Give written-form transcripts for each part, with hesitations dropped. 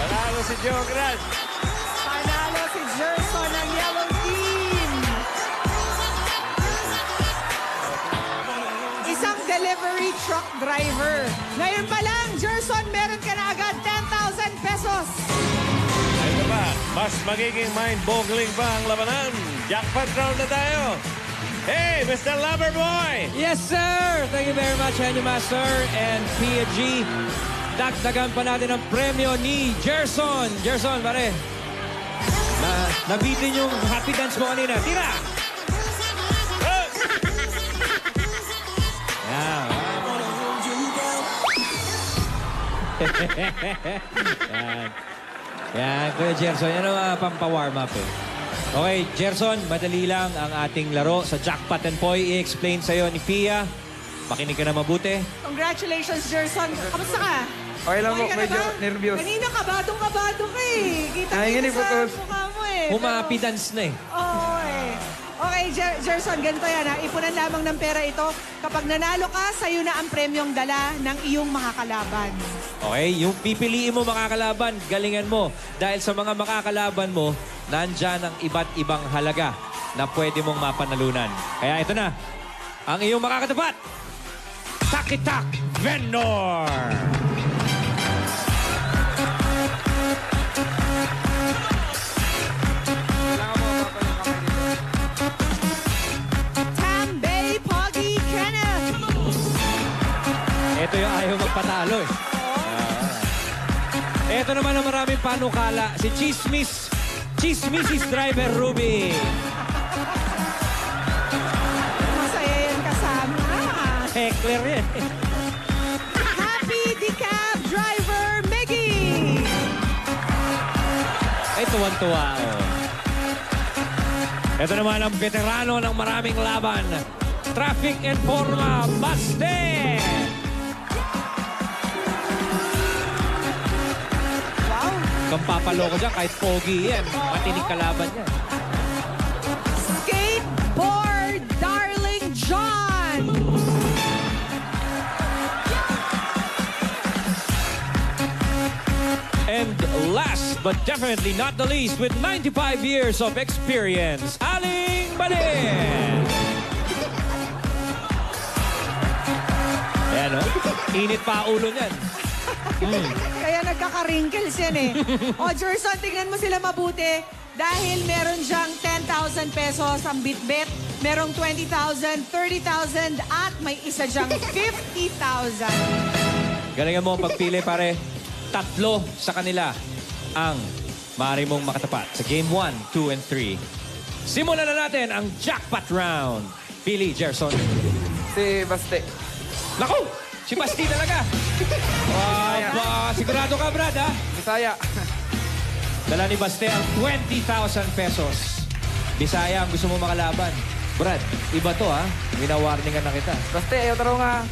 Panalo si Joe Grant. Panalo si Gerson ng Yellow Team. Isang delivery truck driver. Ngayon pa lang, Gerson, meron ka na agad 10,000 pesos. Ito ba, mas magiging mind-boggling pa ang labanan. Jackpot round na tayo. Hey, Mr. Loverboy! Yes, sir! Thank you very much, Henry Master and Pia G. Dagdagan pa natin ang premyo ni Gerson. Gerson, pare. Nabitin yung happy dance mo kanina. Tira! Oh! Yan. Yan. Yan, Kuya Gerson. Yan ang pampawarm up eh. Okay, Gerson, madali lang ang ating laro sa Jackpot and Poy. I-explain sa'yo ni Pia. Makinig ka na mabuti. Congratulations, Gerson. Kamusta ka? Okay lang po, ka na medyo ba? nervyos. Kanina, kabadong-kabado ka eh. Kita Ay, kita ganun po, sa Coach. mukha mo eh. Humapi dance na eh. Oo eh. Okay, Gerson, ganito yan ha. Ipunan lamang ng pera ito. Kapag nanalo ka, sa'yo na ang premyong dala ng iyong makakalaban. Okay, yung pipiliin mo makakalaban, galingan mo. Dahil sa mga makakalaban mo, nandyan ang iba't ibang halaga na pwede mong mapanalunan. Kaya ito na, ang iyong makakatapat, Takitak Vendor! Tambay Poggy Kenneth. Ito yung ayaw magpatalo eh. Ito naman ang maraming panukala, si Chismisis Driver Ruby. Masaya yan kasama. Heckler yan. Happy Decaf Driver Miggy. Ay, tuwan-tuwa. Oh. Ito naman ang veterano ng maraming laban. Traffic Informa Baste! Wow. Kung papaloko dyan, kahit pogi yan. Matinig kalaban yan. Skateboard Darling John. And last but definitely not the least, with 95 years of experience, Aling Balin! Ayan, oh. Init pa ulo niyan. Kaya nagkaka-wrinkles yan eh. O, Gerson, tingnan mo sila mabuti. Dahil meron siyang 10,000 pesos ang bitbit, merong 20,000, 30,000, at may isa siyang 50,000. Galingan mo ang pagpili, pare. Tatlo sa kanila ang maaari mong makatapat sa Game 1, 2, and 3. Simulan na natin ang jackpot round. Pili, Gerson. Si Baste. Naku! Si Basti talaga! Sigurado ka, Brad, ha? Bisaya. Dala ni Baste ang 20,000 pesos. Bisaya ang gusto mo makalaban. Brad, iba to, ha? Winawarningan na kita. Baste, ayaw taro nga.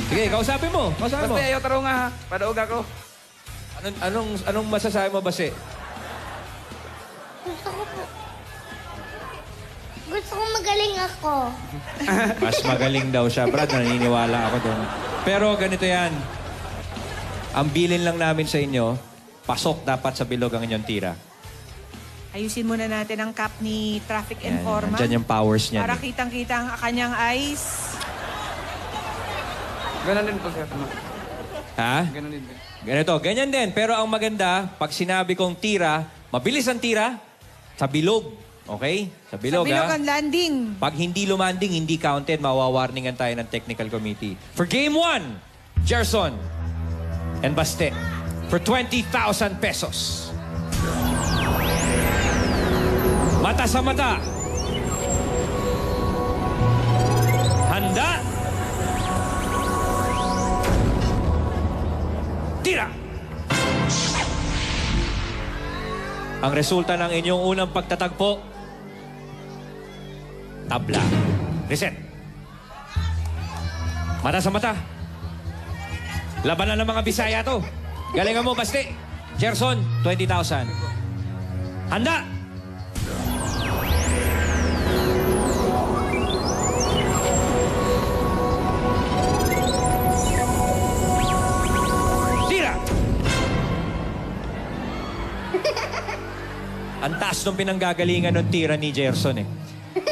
Sige, kausapin mo. Kausapin mo. Baste, ayaw taro nga. Padaog ako. Anong masasabi mo, Baste? Gusto ko magaling ako. Mas magaling daw siya. Brad, naniniwala ako doon. Pero ganito yan. Ang bilin lang namin sa inyo, pasok dapat sa bilog ang inyong tira. Ayusin muna natin ang cap ni Traffic Yan, Informa. nandyan yung powers niya. Para kitang-kita ang kanyang eyes. Ganon din po, sir. Ha? Ganon din. Ganito, ganyan din. Pero ang maganda, pag sinabi kong tira, mabilis ang tira, sa bilog. Okay? Sa bilog, Sa bilog ha? ang landing. Pag hindi lumanding, hindi counted, mawawarningan tayo ng technical committee. For Game 1, Gerson and Baste, for 20,000 pesos. Mata sa mata. Handa? Tira! Ang resulta ng inyong unang pagtatagpo, tabla. Reset. Mata sa mata. Labanan ng mga Bisaya to. Galingan mo, Baste. Gerson, 20,000. Handa! Tira! Ang taas ng pinanggagalingan ng tira ni Gerson eh.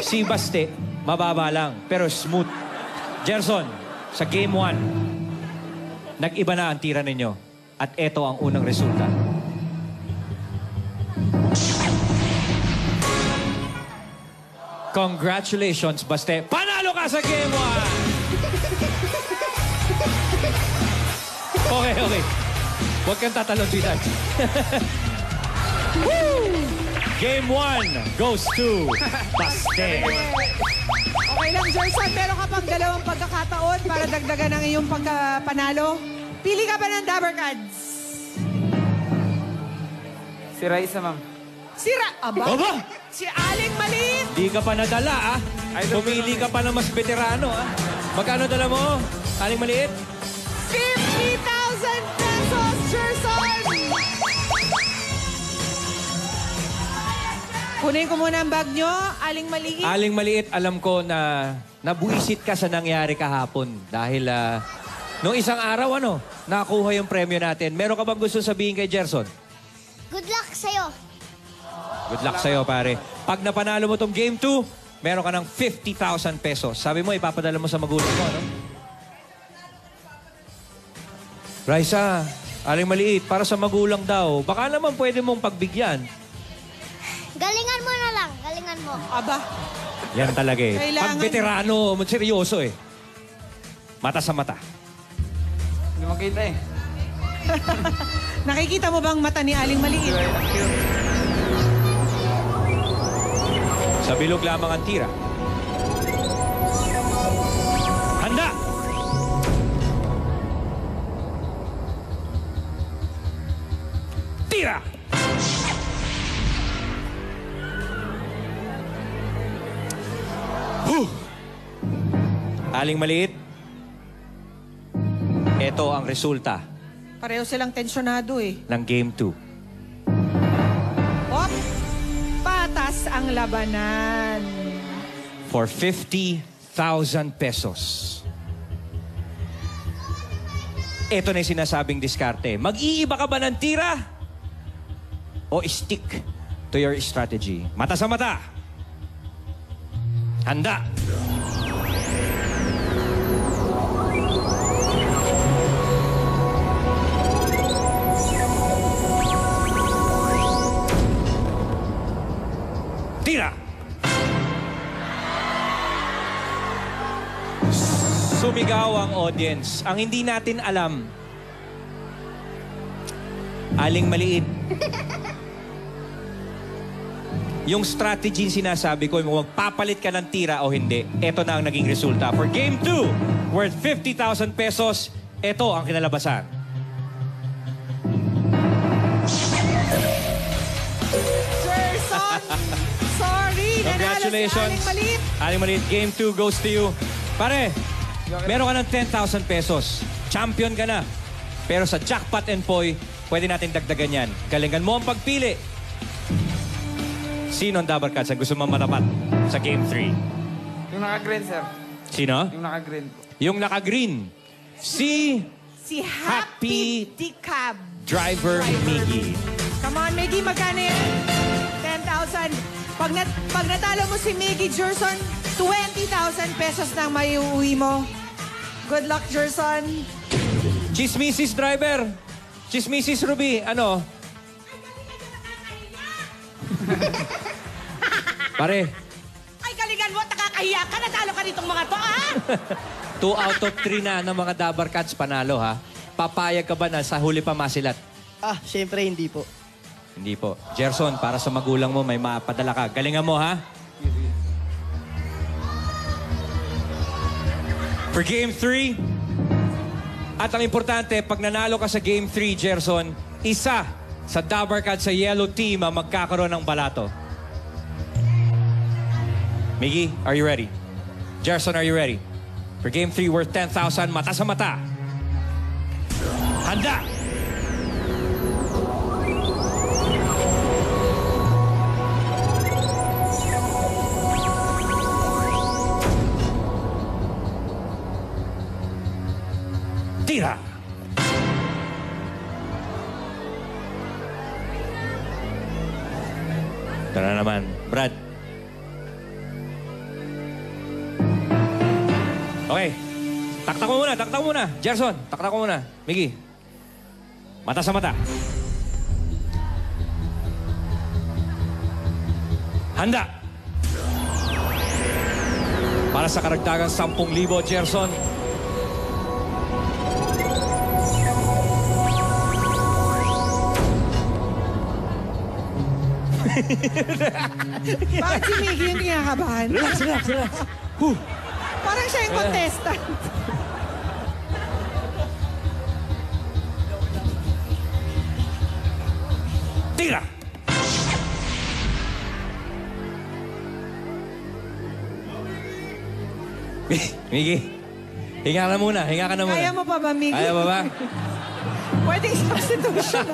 Si Baste, mababa lang, pero smooth. Gerson, sa Game 1, nag-iba na ang tira ninyo. At eto ang unang resulta. Congratulations, Baste. Panalo ka sa Game 1! Okay. Huwag kang tatalon, Bidan. Game 1 goes to Baste. Okay lang, Gerson. Meron ka pang dalawang pagkakataon para dagdagan ang iyong pagkapanalo. Pili ka ba ng Dabber Cards? Si Raisa, ma'am. Aba! Si Aling Maliit! Di ka pa nadala, ah. Pumili ka pa ng mas veterano, ah. Magkano dala mo, Aling Maliit? 50,000 pesos, Gerson! Kunin ko muna ang bag nyo, Aling Maliit. Aling Maliit, alam ko na nabuisit ka sa nangyari kahapon. Dahil, nung isang araw, nakuha yung premyo natin. Meron ka bang gusto sabihin kay Gerson? Good luck sa'yo. Good luck sa'yo, pare. Pag napanalo mo tong Game 2, meron ka ng 50,000 pesos. Sabi mo, ipapadala mo sa magulang mo, no? Raisa, Aling Maliit, para sa magulang daw, baka naman pwede mong pagbigyan. Galingan mo na lang. Galingan mo. Aba, Yan talaga eh. Kailangan- Pag veterano, seryoso eh. Mata sa mata. Hindi makita eh. nakikita mo bang mata ni Aling Maliit? Sa bilog lamang ang tira. Handa! Tira! Aling Maliit, ito ang resulta Pareho silang tensyonado eh. ng Game 2. Op! Patas ang labanan. For 50,000 pesos. Ito na yung sinasabing diskarte. Mag-iiba ka ba ng tira? O stick to your strategy? Mata sa mata. Handa. Tira! Sumigaw ang audience. Ang hindi natin alam, Aling Maliit, yung strategy sinasabi ko, magpapalit ka ng tira o hindi, ito na ang naging resulta. For Game 2, worth 50,000 pesos, ito ang kinalabasan. Gerson! Sorry! Congratulations. Nanalo si Aling Maliit. Aling Maliit, Game 2 goes to you. Pare, meron ka ng 10,000 pesos. Champion ka na. Pero sa Jackpot and Poy, pwede natin dagdagan yan. Galingan mo ang pagpili. Sino ang Dabber Cats ang gusto mong matapat sa Game 3? Yung naka-green, sir. Sino? Yung naka-green po. Yung naka-green. Si Si Happy Decab. Driver Miggy. Come on, Miggy, magkano yan? 10,000. Pag natalo mo si Miggy, Gerson, 20,000 pesos na may uuwi mo. Good luck, Gerson. Chismisis Driver. Chismisis Ruby. Ano? Pare, Ay, galingan mo, nakakahiya ka. Natalo ka nitong mga to, ha? 2 out of 3 na ng mga Dabber Cats panalo, ha? Papayag ka ba na sa huli pa masilat? Syempre hindi po. Hindi po. Gerson, para sa magulang mo, may mapadala ka. Galingan mo, ha? For Game 3, at ang importante, pag nanalo ka sa Game 3, Gerson, isa sa Dabber Cats sa yellow team ang magkakaroon ng balato. Miggy, are you ready? Gerson, are you ready? For Game 3, worth 10,000, mata sa mata. Handa! Tira! Ito na naman. Brad. Okay. Taktak mo muna. Gerson, taktak mo muna. Miggy. Mata sa mata. Handa. Para sa karagdagang 10,000, Gerson. Bakit si Miggy yung kinakabahan? Relax. Parang siya yung contestant. Tira! Miggy, hinga ka na muna. Kaya mo pa ba, Miggy? Kaya mo ba? Pwedeng substitution.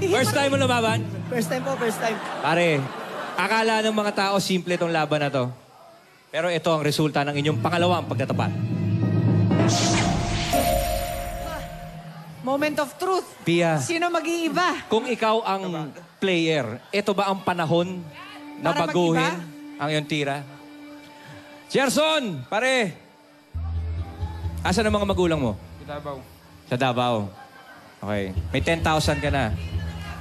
First time mo lumaban? First time. Pare, akala ng mga tao simple tong laban na to. Pero ito ang resulta ng inyong pangalawang pagtatapat. Moment of truth. Pia, Sino mag-iiba? kung ikaw ang player, ito ba ang panahon na Para baguhin mag-iba? ang iyong tira? Gerson, pare. Asan ang mga magulang mo? Kitabaw. Sa Davao. Okay. May 10,000 ka na.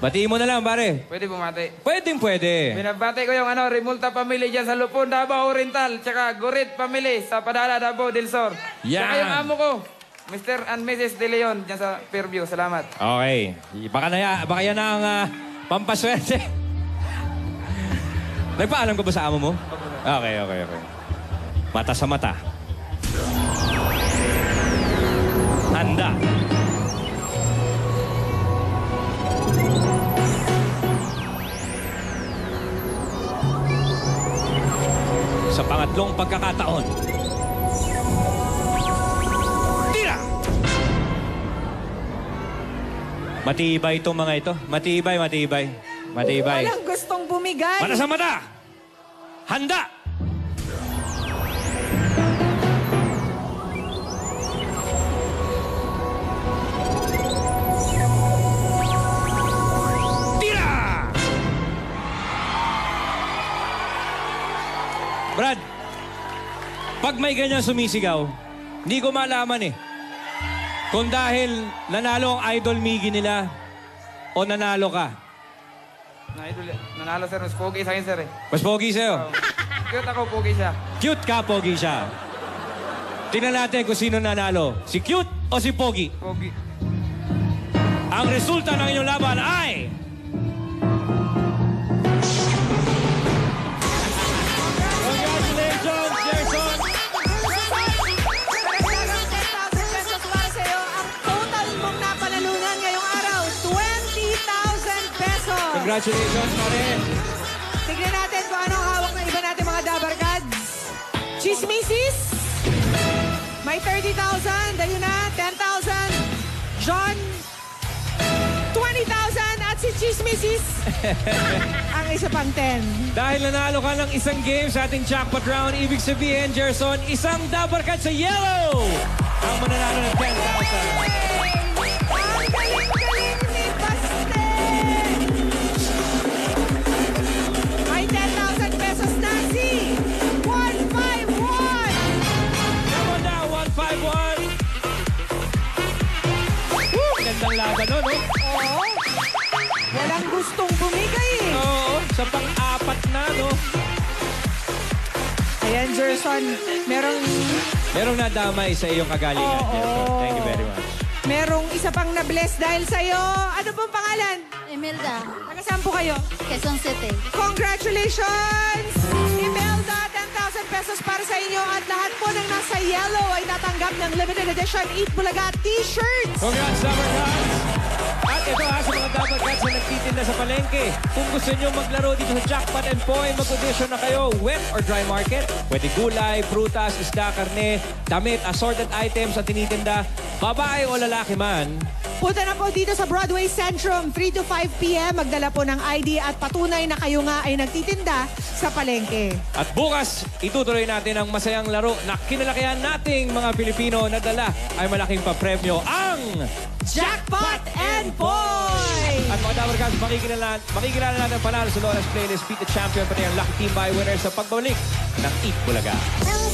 Batiin mo na lang, pare. Pwede bumati. Pwede. Binabati ko yung Remulta family dyan sa Lupon, Davao Oriental. Tsaka Gorit family sa Padala, Davao del Sur. Yan. Tsaka yung amo ko, Mr. and Mrs. De Leon dyan sa Fairview. Salamat. Okay. Baka yan ang pampaswerte. Nagpaalam ka ba sa amo mo? Okay. Mata sa mata. Handa. Sa pangatlong pagkakataon. Tira! Matibay itong mga ito. Matibay. Walang gustong bumigay. Mata sa mata! Handa! Tira! Brad, pag may ganyan sumisigaw, hindi ko malaman kung dahil nanalo ang idol Miggy nila o nanalo ka. Nanalo sir, mas pogi sa akin sir eh. Mas pogi sa'yo. Cute ako, pogi siya. Cute ka, pogi siya. Tingnan natin kung sino nanalo. Si cute o si pogi? Pogi. Ang resulta ng inyong laban ay... Congratulations, Gerson! Karagdagang 10,000 pesos para sa'yo. Ang total mong napanalunan ngayong araw, 20,000 pesos. Congratulations, pare. Tignan natin kung anong hawak ng iba natin mga Dabarkads. Chismisis. May 30,000. Dayuna, 10,000. John, 20,000. At si Chismisis, ang isa pang 10. Dahil nanalo ka ng isang game sa ating jackpot round, ibig sabihin, Gerson, isang Dabarkad sa yellow! Ang mananalo ng 10,000. Ang galing-galing ni Baste! May 10,000 pesos na si 151! Come on now, 151! Woo! Gandang laban, no? Oo. Walang gustong bumigay eh. Oo, sa pang-apat na, no? Ayan, Gerson. Merong nadamay sa iyong kagalingan, Oo. Gerson. Thank you very much. Merong isa pang na-bless dahil sa'yo. Ano pong pangalan? Imelda, Taga-saan po kayo? Quezon City. Congratulations! Imelda, 10,000 pesos para sa inyo at lahat po ng nasa yellow ay natanggap ng limited edition Eat Bulaga t-shirts. Congrats, Dabarkads! At ito sa mga Dabarkads na nagtitinda sa palengke. Kung gusto nyo maglaro dito sa Jackpot and Point, mag-audition na kayo. Wet or dry market. Pwede gulay, prutas, isda, karne, damit, assorted items at tinitinda. Babae o lalaki man. Punta na po dito sa Broadway Centrum, 3 to 5 p.m. Magdala po ng ID at patunay na kayo nga ay nagtitinda sa palengke. At bukas, itutuloy natin ang masayang laro na kinalakihan nating mga Pilipino na dala ay malaking papremyo ang Jackpot and Point! At mga Labarcast, makikilala natin ang panalo sa Lawrence Playlist Beat the Champion pati ang Lucky Team by winner sa pagbabalik ng Eat Bulaga. Nung